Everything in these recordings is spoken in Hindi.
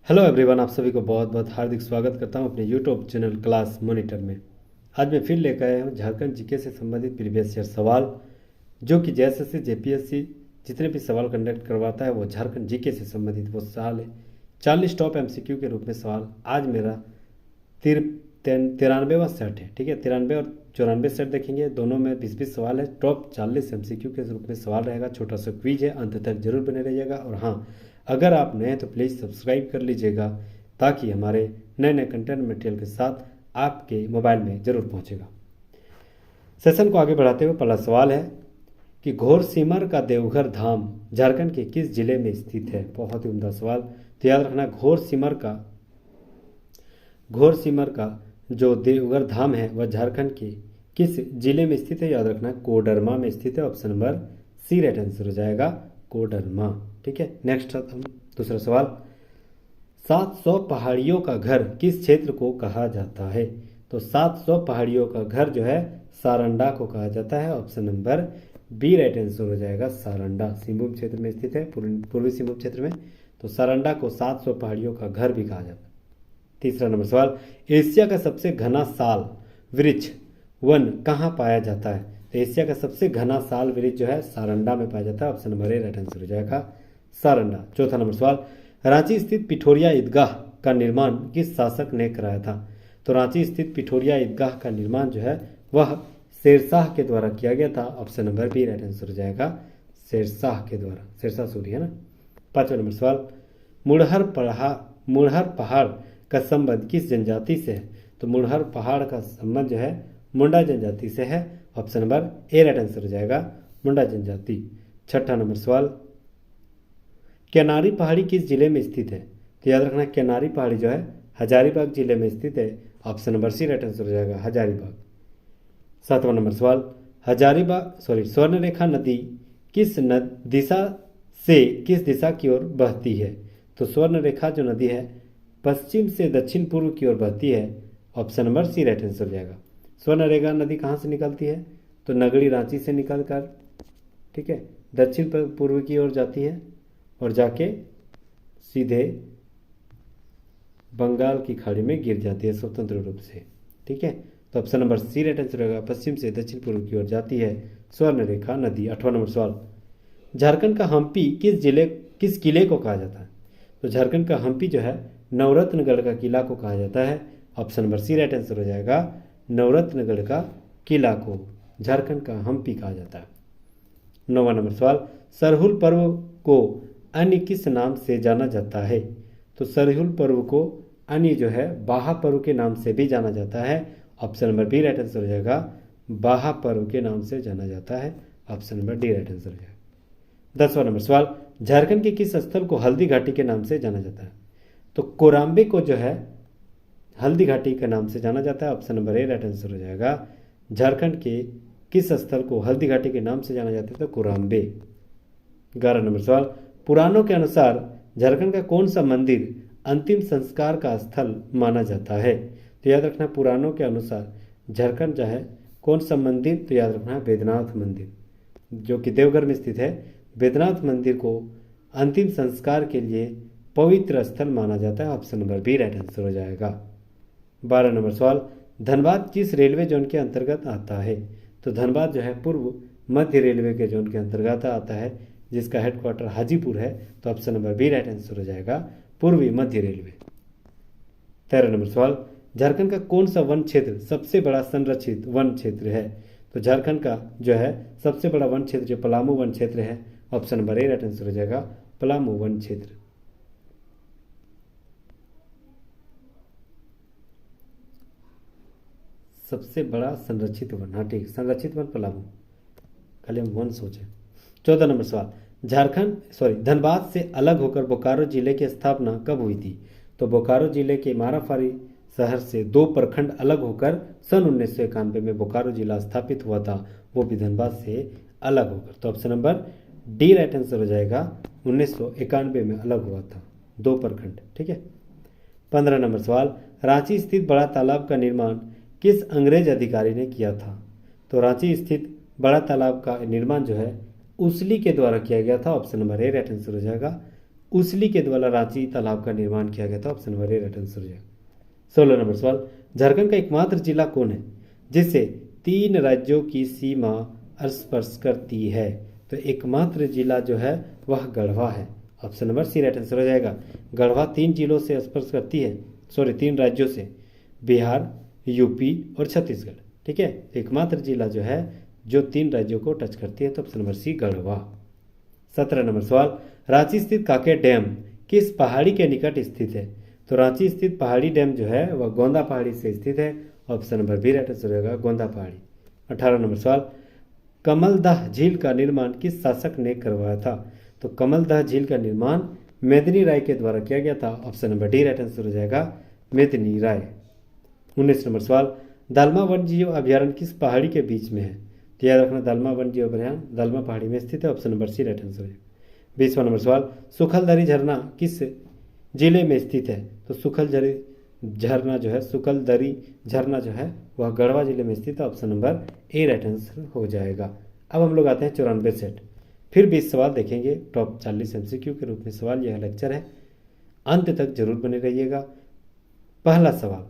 हेलो एवरीवन, आप सभी को बहुत बहुत हार्दिक स्वागत करता हूं अपने यूट्यूब चैनल क्लास मॉनिटर में। आज मैं फिर लेकर आया हूं झारखंड जीके से संबंधित प्रीवियस ईयर सवाल, जो कि जेएसएससी जेपीएससी जितने भी सवाल कंडक्ट करवाता है वो झारखंड जीके से संबंधित वो सवाल है। 40 टॉप एमसीक्यू के रूप में सवाल आज मेरा 93वां सेट है। ठीक है, 93 और 94 सेट देखेंगे, दोनों में 20-20 सवाल है। टॉप 40 एमसीक्यू के रूप में सवाल रहेगा, छोटा सा क्विज है, अंत तक जरूर बने रहिएगा। और हाँ, अगर आप नए हैं तो प्लीज़ सब्सक्राइब कर लीजिएगा, ताकि हमारे नए नए कंटेंट मटेरियल के साथ आपके मोबाइल में ज़रूर पहुंचेगा। सेशन को आगे बढ़ाते हुए पहला सवाल है कि घोरसिमर का देवघर धाम झारखंड के किस जिले में स्थित है। बहुत ही उम्दा सवाल। तो याद रखना, घोरसिमर का जो देवघर धाम है वह झारखंड के किस जिले में स्थित है। याद रखना, कोडरमा में स्थित है। Option number C right answer हो जाएगा, कोडरमा। ठीक है, नेक्स्ट हम दूसरा सवाल। 700 पहाड़ियों का घर किस क्षेत्र को कहा जाता है। तो 700 पहाड़ियों का घर जो है सारंडा को कहा जाता है। Option number B right answer हो जाएगा, सारंडा। सिंहभूम क्षेत्र में स्थित है, पूर्वी सिंहभूम क्षेत्र में। तो सारंडा को 700 पहाड़ियों का घर भी कहा जाता है। तीसरा नंबर सवाल, एशिया का सबसे घना साल वृक्ष वन कहाँ पाया जाता है। तो एशिया का सबसे घना साल वृक्ष जो है सारंडा में पाया जाता है। ऑप्शन नंबर ए राइट आंसर हो जाएगा, सारंडा। चौथा नंबर सवाल, रांची स्थित पिठोरिया ईदगाह का निर्माण किस शासक ने कराया था। तो रांची स्थित पिठोरिया ईदगाह का निर्माण जो है वह शेरशाह के द्वारा किया गया था। Option number B right answer हो जाएगा, शेरशाह के द्वारा। शेरशाह सूरी है ना। पांचवा नंबर सवाल, मुड़हर पहाड़ का संबंध किस जनजाति से है। तो मुड़हर पहाड़ का संबंध जो है मुंडा जनजाति से है। ऑप्शन नंबर ए राइट आंसर हो जाएगा, मुंडा जनजाति। छठा नंबर सवाल, केनारी पहाड़ी किस जिले में स्थित है। तो याद रखना, केनारी पहाड़ी जो है हजारीबाग जिले में स्थित है। Option number C right answer हो जाएगा, हजारीबाग। सातवां नंबर सवाल, स्वर्णरेखा नदी किस दिशा की ओर बहती है। तो स्वर्णरेखा जो नदी है पश्चिम से दक्षिण पूर्व की ओर बहती है। Option number C right answer हो जाएगा। स्वर्णरेखा नदी कहाँ से निकलती है। तो नगड़ी रांची से निकलकर, ठीक है, दक्षिण पूर्व की ओर जाती है और जाके सीधे बंगाल की खाड़ी में गिर जाती है स्वतंत्र रूप से। ठीक है, तो option number C right answer होगा, पश्चिम से दक्षिण पूर्व की ओर जाती है स्वर्णरेखा नदी। आठवां नंबर सवाल, झारखंड का हम्पी किस किले को कहा जाता है। तो झारखंड का हम्पी जो है नवरत्नगढ़ का किला को कहा जाता है। Option number C right answer हो जाएगा, नवरत्नगढ़ का किला को झारखंड का हम्पी कहा जाता है। नौवां नंबर सवाल, सरहुल पर्व को अन्य किस नाम से जाना जाता है। तो सरहुल पर्व को अन्य जो है बाहा पर्व के नाम से भी जाना जाता है। Option number B right answer हो जाएगा, बाहा पर्व के नाम से जाना जाता है। Option number D right answer हो जाएगा। 10वां नंबर सवाल, झारखंड के किस स्थल को हल्दी घाटी के नाम से जाना जाता है। तो कोराम्बे को जो है हल्दी घाटी के नाम से जाना जाता है। ऑप्शन नंबर ए राइट आंसर हो जाएगा, झारखंड के किस स्थल को हल्दी घाटी के नाम से जाना जाता है। तो कोराम्बे। 11 नंबर सवाल, पुराणों के अनुसार झारखंड का कौन सा मंदिर अंतिम संस्कार का स्थल माना जाता है। तो याद रखना, पुराणों के अनुसार झारखंड जो है कौन सा मंदिर। तो याद रखना, बैद्यनाथ मंदिर जो कि देवघर में स्थित है। बैद्यनाथ मंदिर को अंतिम संस्कार के लिए पवित्र स्थल माना जाता है। Option number B right answer हो जाएगा। 12 नंबर सवाल, धनबाद किस रेलवे जोन के अंतर्गत आता है। तो धनबाद जो है पूर्व मध्य रेलवे के जोन के अंतर्गत आता है, जिसका हेडक्वार्टर हाजीपुर है। तो option number B right answer हो जाएगा, पूर्वी मध्य रेलवे। 13 नंबर सवाल, झारखंड का कौन सा वन क्षेत्र सबसे बड़ा संरक्षित वन क्षेत्र है। तो झारखंड का जो है सबसे बड़ा वन क्षेत्र जो पलामू वन क्षेत्र है। ऑप्शन नंबर ए राइट आंसर हो जाएगा, पलामू वन क्षेत्र। सबसे बड़ा संरक्षित वन, हाँ ठीक, संरक्षित वन पलामू, खाली हम वन सोचे। 14 नंबर सवाल, धनबाद से अलग होकर बोकारो जिले की स्थापना कब हुई थी। तो बोकारो जिले के माराफारी शहर से 2 प्रखंड अलग होकर सन 1991 में बोकारो जिला स्थापित हुआ था, वो भी धनबाद से अलग होकर। तो option number D right answer हो जाएगा, 1991 में अलग हुआ था 2 प्रखंड। ठीक है। 15 नंबर सवाल, रांची स्थित बड़ा तालाब का निर्माण किस अंग्रेज अधिकारी ने किया था। तो रांची स्थित बड़ा तालाब का निर्माण जो है उसली के द्वारा किया गया था। ऑप्शन नंबर ए राइट आंसर हो जाएगा, उसली के द्वारा रांची तालाब का निर्माण किया गया था। ऑप्शन नंबर ए राइट आंसर हो जाएगा। 16 नंबर सवाल, झारखंड का एकमात्र जिला कौन है जिससे 3 राज्यों की सीमा स्पर्श करती है? तो एकमात्र जिला जो है वह गढ़वा है। Option number C right answer हो जाएगा। गढ़वा 3 जिलों से स्पर्श करती है, 3 राज्यों से, बिहार, यूपी और छत्तीसगढ़। ठीक है, एकमात्र जिला जो है जो 3 राज्यों को टच करती है, तो option number C Garhwa. 17 number सवाल, रांची स्थित कांकेर डैम किस पहाड़ी के निकट स्थित है? तो रांची स्थित पहाड़ी डैम जो है वह गोंदा पहाड़ी से स्थित है। Option number B right answer होगा, गोंदा पहाड़ी। 18 नंबर सवाल, कमलदह झील का निर्माण किस शासक ने करवाया था? तो कमलदह झील का निर्माण मेदिनी राय के द्वारा किया गया था। Option number D right answer हो जाएगा, मेदिनी राय। 19 नंबर सवाल, दालमा वन्य जीव अभ्यारण्य किस पहाड़ी के बीच में है? तो याद रखना, दालमा वन्य जीव अभ्यारण्य दालमा पहाड़ी में स्थित है। Option number C right answer है। 20वां नंबर सवाल, सुखलदरी झरना किस जिले में स्थित है? तो सुखलदरी झरना जो है वह गढ़वा जिले में स्थित है। ऑप्शन नंबर ए राइट आंसर हो जाएगा। अब हम लोग आते हैं 94 सेट। फिर 20 सवाल देखेंगे, टॉप 40 MCQ के रूप में सवाल यह लेक्चर है, अंत तक जरूर बने रहिएगा। पहला सवाल,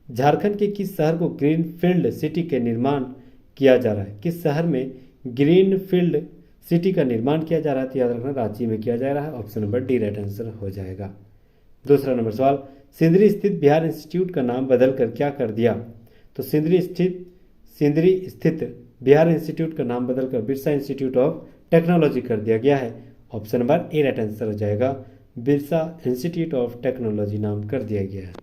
झारखंड के किस शहर को ग्रीनफील्ड सिटी के निर्माण किया जा रहा है? किस शहर में ग्रीनफील्ड सिटी का निर्माण किया जा रहा है? तो याद रखना, रांची में किया जा रहा है। Option number D right answer हो जाएगा। दूसरा नंबर सवाल, सिंदरी स्थित बिहार इंस्टीट्यूट का नाम बदलकर क्या कर दिया? तो सिंदरी स्थित बिहार इंस्टीट्यूट का नाम बदलकर बिरसा इंस्टीट्यूट ऑफ टेक्नोलॉजी कर दिया गया है। ऑप्शन नंबर ए राइट आंसर हो जाएगा, बिरसा इंस्टीट्यूट ऑफ टेक्नोलॉजी नाम कर दिया गया है।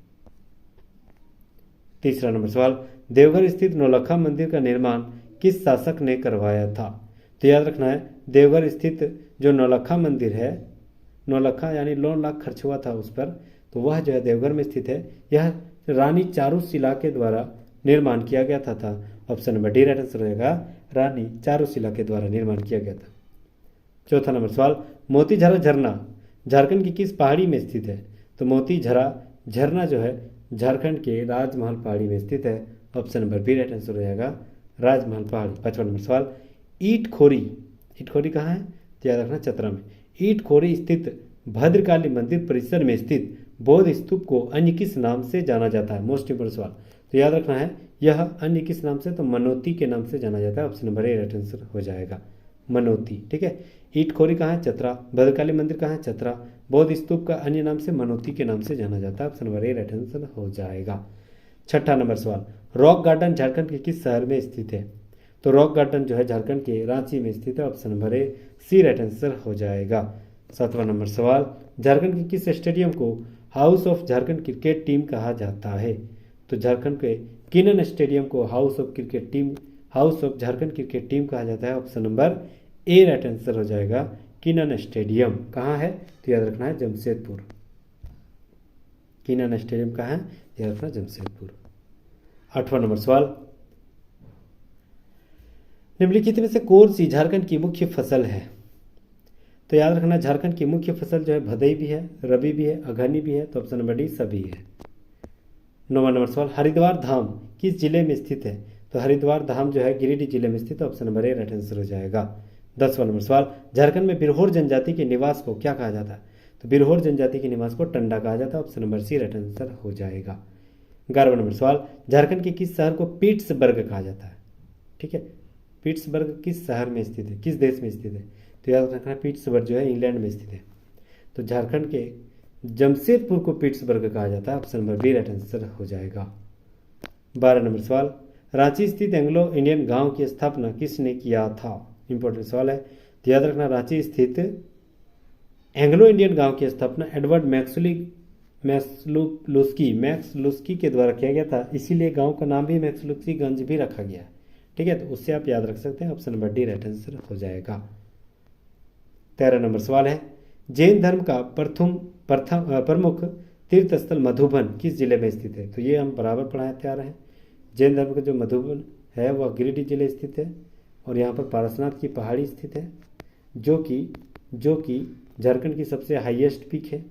तीसरा नंबर सवाल, देवघर स्थित नौलखा मंदिर का निर्माण किस शासक ने करवाया था? तो याद रखना है, देवघर स्थित जो नौलखा मंदिर है, नौलखा यानी 9 लाख खर्च हुआ था उस पर, तो वह जो है देवघर में स्थित है। यह रानी चारूशिला के द्वारा निर्माण किया गया था। Option number D right answer हो जाएगा, रानी चारूशिला के द्वारा निर्माण किया गया था। चौथा नंबर सवाल, मोतीझरा झरना झारखंड की किस पहाड़ी में स्थित है? तो मोतीझरा झरना जो है झारखंड के राजमहल पहाड़ी में स्थित है। Option number B right answer हो जाएगा, राजमहल पहाड़ी। 5वां नंबर सवाल, ईटखोरी कहाँ है? तो याद रखना, चतरा में। ईटखोरी स्थित भद्रकाली मंदिर परिसर में स्थित बौद्ध स्तूप को अन्य किस नाम से जाना जाता है? मोस्ट इंपोर्टेंट सवाल। तो याद रखना है, यह अन्य किस नाम से? तो मनोती के नाम से जाना जाता है। ऑप्शन नंबर ए राइट आंसर हो जाएगा, मनोती। ठीक है, ईटखोरी कहाँ है? चतरा। भद्रकाली मंदिर कहाँ है? चतरा। बौद्ध स्तूप का अन्य नाम से मनोती के नाम से जाना जाता है। ऑप्शन नंबर ए राइट आंसर हो जाएगा। 6ठा नंबर सवाल, रॉक गार्डन झारखंड के किस शहर में स्थित है? तो रॉक गार्डन जो है झारखंड के रांची में स्थित है। Option number A C right answer हो जाएगा। 7वां नंबर सवाल, झारखंड के किस स्टेडियम को house of Jharkhand cricket team कहा जाता है? तो झारखंड के किनन स्टेडियम को house of Jharkhand cricket team कहा जाता है। ऑप्शन नंबर ए राइट आंसर हो जाएगा, किनन स्टेडियम। कहाँ है? तो याद रखना है, जमशेदपुर। किनन स्टेडियम कहाँ है? याद रखना, जमशेदपुर। 8वां नंबर सवाल, निम्नलिखित में से कौन सी झारखंड की मुख्य फसल है? तो याद रखना, झारखंड की मुख्य फसल जो है भदई भी है, रबी भी है, अगहनी भी है। तो ऑप्शन नंबर डी सभी है। 9वां नंबर सवाल, हरिद्वार धाम किस जिले में स्थित है? तो हरिद्वार धाम जो है गिरिडीह जिले में स्थित है। ऑप्शन नंबर ए राइट आंसर हो जाएगा। 10वां नंबर सवाल, झारखंड में बिरहोर जनजाति के निवास को क्या कहा जाता है? तो बिरहोर जनजाति के निवास को टंडा कहा जाता है। Option number C right answer हो जाएगा। 11वां नंबर सवाल, झारखंड के किस शहर को पिट्सबर्ग कहा जाता है? ठीक है, पिट्सबर्ग किस शहर में स्थित है, किस देश में स्थित है? तो याद रखना, पिट्सबर्ग जो है इंग्लैंड में स्थित है। तो झारखंड के जमशेदपुर को पिट्सबर्ग कहा जाता है। Option number B right answer हो जाएगा। 12 नंबर सवाल, रांची स्थित एंग्लो इंडियन गांव की स्थापना किसने किया था? इंपॉर्टेंट सवाल है। तो याद रखना, रांची स्थित एंग्लो इंडियन गांव की स्थापना एडवर्ड मैक्सलुस्की के द्वारा किया गया था। इसीलिए गांव का नाम भी मैक्सलुस्कीगंज भी रखा गया। ठीक है, तो उससे आप याद रख सकते हैं। Option number D right answer हो जाएगा। 13 नंबर सवाल है, जैन धर्म का प्रमुख तीर्थ स्थल मधुबन किस जिले में स्थित है? तो ये हम बराबर पढ़ाते आ रहे हैं। जैन धर्म का जो मधुबन है वह गिरिडीह जिले स्थित है, और यहाँ पर पारसनाथ की पहाड़ी स्थित है, जो कि झारखंड की सबसे हाईएस्ट पीक है।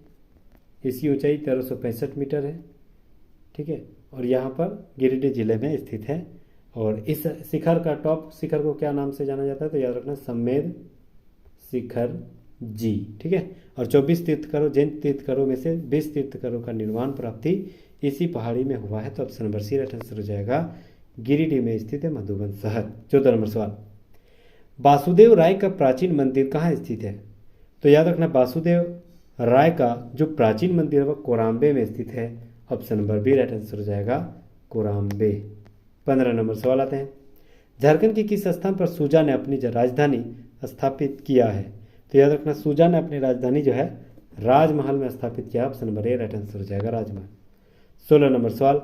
इसकी ऊंचाई 1365 मीटर है। ठीक है, और यहाँ पर गिरिडीह जिले में स्थित है। और इस शिखर का टॉप शिखर को क्या नाम से जाना जाता है? तो याद रखना, सम्मेद शिखर जी, ठीक है। और 24 तीर्थंकरों, जैन तीर्थंकरों में से 20 तीर्थंकरों का निर्वाण प्राप्ति इसी पहाड़ी में हुआ है। तो option number C right answer हो जाएगा। गिरिडीह में स्थित है मधुबन शहर। 14 नंबर सवाल, वासुदेव राय का प्राचीन मंदिर कहाँ स्थित है? तो याद रखना, वासुदेव राय का जो प्राचीन मंदिर है वह कोराम्बे में स्थित है। Option number B right answer हो जाएगा, कोराम्बे। 15 नंबर सवाल आते हैं, झारखंड के किस स्थान पर सुजा ने अपनी राजधानी स्थापित किया है? तो याद रखना, सुजा ने अपनी राजधानी जो है राजमहल में स्थापित किया। ऑप्शन नंबर ए राइट आंसर हो जाएगा, राजमहल। 16 नंबर सवाल,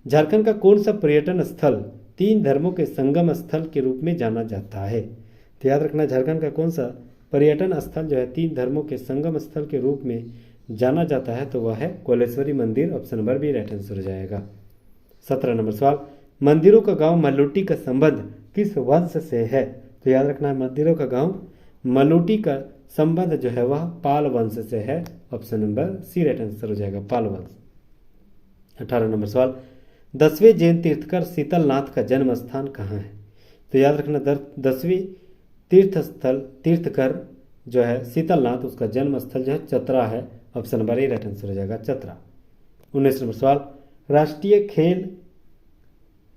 झारखंड का कौन सा पर्यटन स्थल 3 धर्मों के संगम स्थल के रूप में जाना जाता है? तो याद रखना, झारखंड का कौन सा पर्यटन स्थल जो है 3 धर्मों के संगम स्थल के रूप में जाना जाता है? तो वह है कोलेश्वरी मंदिर। Option number B right answer हो जाएगा। 17 नंबर सवाल, मंदिरों का गांव मल्लुटी का संबंध किस वंश से है? तो याद रखना, मंदिरों का गांव मल्लुटी का संबंध जो है वह पाल वंश से है। Option number C right answer हो जाएगा, पाल वंश। 18 नंबर सवाल, 10वें जैन तीर्थकर शीतलनाथ का जन्म स्थान कहाँ है? तो याद रखना, 10वीं तीर्थकर जो है शीतलनाथ, उसका जन्म स्थल जो है चतरा है। ऑप्शन नंबर ए राइट आंसर हो जाएगा, चतरा। 19 नंबर सवाल, राष्ट्रीय खेल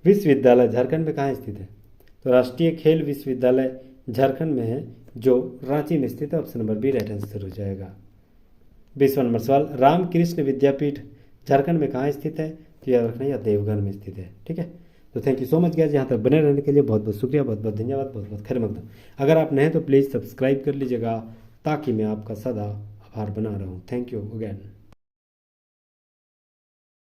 विश्वविद्यालय झारखंड में कहाँ स्थित है? तो राष्ट्रीय खेल विश्वविद्यालय झारखंड में है, जो रांची में स्थित है। Option number B right answer हो जाएगा। 20वां नंबर सवाल, रामकृष्ण विद्यापीठ झारखंड में कहाँ स्थित है? तो याद रखना, यह देवघर में स्थित है। ठीक है, तो thank you so much guys, यहाँ तक बने रहने के लिए बहुत बहुत शुक्रिया, बहुत बहुत धन्यवाद, बहुत बहुत खैर मकदम। अगर आप नए हैं तो प्लीज़ सब्सक्राइब कर लीजिएगा, ताकि मैं आपका सदा आभार बना रहूँ। Thank you again.